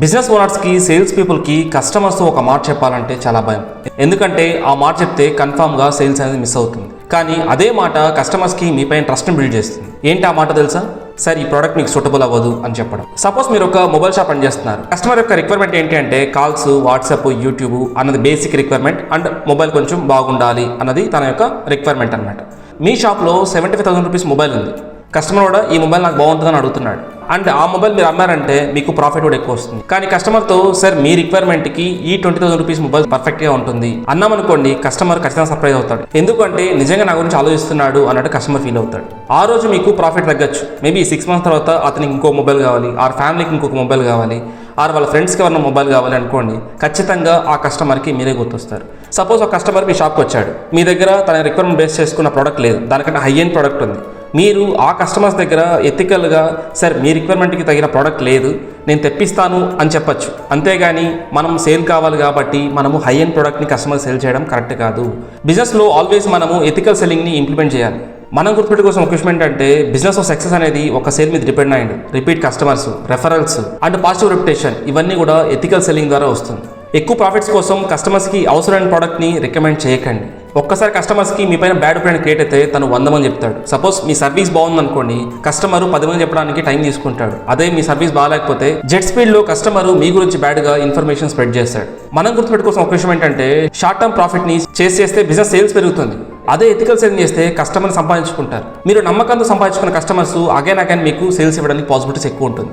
Business ఓనర్స్కి sales పీపుల్కి కస్టమర్స్తో ఒక మాట చెప్పాలంటే చాలా భయం. ఎందుకంటే ఆ మాట చెప్తే కన్ఫామ్గా సేల్స్ అనేది మిస్ అవుతుంది. కానీ అదే మాట కస్టమర్స్కి మీపైన ట్రస్ట్ని బిల్డ్ చేస్తుంది. ఏంటి ఆ మాట తెలుసా? సార్, ఈ ప్రోడక్ట్ మీకు సూటబుల్ అవ్వదు అని చెప్పడం. సపోజ్ మీరు ఒక మొబైల్ షాప్ రన్ చేస్తున్నారు. కస్టమర్ యొక్క రిక్వైర్మెంట్ ఏంటి అంటే కాల్స్, వాట్సాప్, యూట్యూబ్ అన్నది బేసిక్ రిక్వైర్మెంట్ అండ్ మొబైల్ కొంచెం బాగుండాలి అన్నది తన యొక్క రిక్వైర్మెంట్ అనమాట. మీ షాప్లో 75,000 రూపీస్ మొబైల్ ఉంది. కస్టమర్ కూడా ఈ మొబైల్ నాకు బాగుంటుందని అడుగుతున్నాడు. అండ్ ఆ మొబైల్ మీరు అమ్మారంటే మీకు ప్రాఫిట్ కూడా ఎక్కువ వస్తుంది. కానీ కస్టమర్తో సార్ మీ రిక్వైర్మెంట్కి ఈ 20,000 రూపీస్ మొబైల్ పర్ఫెక్ట్గా ఉంటుంది అన్నామనుకోండి, కస్టమర్ ఖచ్చితంగా సర్ప్రైజ్ అవుతాడు. ఎందుకంటే నిజంగా నా గురించి ఆలోచిస్తున్నాడు అన్నట్టు కస్టమర్ ఫీల్ అవుతాడు. ఆ రోజు మీకు ప్రాఫిట్ తగ్గచ్చు. మేబీ 6 మంత్స్ తర్వాత అతనికి ఇంకో మొబైల్ కావాలి, ఆ ఫ్యామిలీకి ఇంకొక మొబైల్ కావాలి, ఆర్ వాళ్ళ ఫ్రెండ్స్కి ఎవరైనా మొబైల్ కావాలి అనుకోండి, ఖచ్చితంగా ఆ కస్టమర్కి మీరే గుర్తొస్తారు. సపోజ్ ఒక కస్టమర్ మీ షాప్కి వచ్చాడు. మీ దగ్గర తన రిక్వైర్మెంట్ బేస్ చేసుకున్న ప్రోడక్ట్ లేదు, దానికంటే హై ఎండ్ ప్రోడక్ట్ ఉంది. మీరు ఆ కస్టమర్స్ దగ్గర ఎథికల్గా సార్ మీ రిక్వైర్మెంట్కి తగిన ప్రోడక్ట్ లేదు, నేను తెప్పిస్తాను అని చెప్పచ్చు. అంతేగాని మనం సేల్ కావాలి కాబట్టి మనము హై ఎండ్ ప్రోడక్ట్ని కస్టమర్ సేల్ చేయడం కరెక్ట్ కాదు. బిజినెస్లో ఆల్వేస్ మనము ఎథికల్ సెల్లింగ్ని ఇంప్లిమెంట్ చేయాలి. మనం గుర్తుపెట్టు కోసం ఒక విషయం ఏంటంటే బిజినెస్ సక్సెస్ అనేది ఒక సేల్ మీద డిపెండ్ అయ్యింది. Repeat customers, referrals and positive reputation ఇవన్నీ కూడా ఎథికల్ సెల్లింగ్ ద్వారా వస్తుంది. ఎక్కువ ప్రాఫిట్స్ కోసం కస్టమర్స్కి అవసరమైన ప్రోడక్ట్ని రికమెండ్ చేయకండి. ఒక్కసారి కస్టమర్స్కి మీ పైన బ్యాడ్ ఒపీనియన్ క్రియేట్ అయితే తను 100 మంది చెప్తాడు. సపోజ్ మీ సర్వీస్ బాగుందనుకోండి, కస్టమర్ 10 మంది చెప్పడానికి టైం తీసుకుంటాడు. అదే మీ సర్వీస్ బాగాలేకపోతే జెట్ స్పీడ్లో కస్టమర్ మీ గురించి బ్యాడ్గా ఇన్ఫర్మేషన్ స్ప్రెడ్ చేస్తాడు. మనం గుర్తుపెట్టుకోవాల్సిన ఒక విషయం ఏంటంటే షార్ట్ టర్మ్ ప్రాఫిట్ని చేస్తే బిజినెస్ సేల్స్ పెరుగుతుంది. అదే ఎథికల్ సెల్లింగ్ చేస్తే కస్టమర్ని సంపాదించుకుంటారు. మీరు నమ్మకంతో సంపాదించుకున్న కస్టమర్స్ అగైన్ మీకు సేల్స్ ఇవ్వడానికి పాసిబిలిటీస్ ఎక్కువ ఉంటుంది.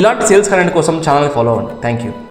ఇలాంటి సేల్స్ కంటెంట్ కోసం ఛానల్ని ఫాలో అవ్వండి. Thank you.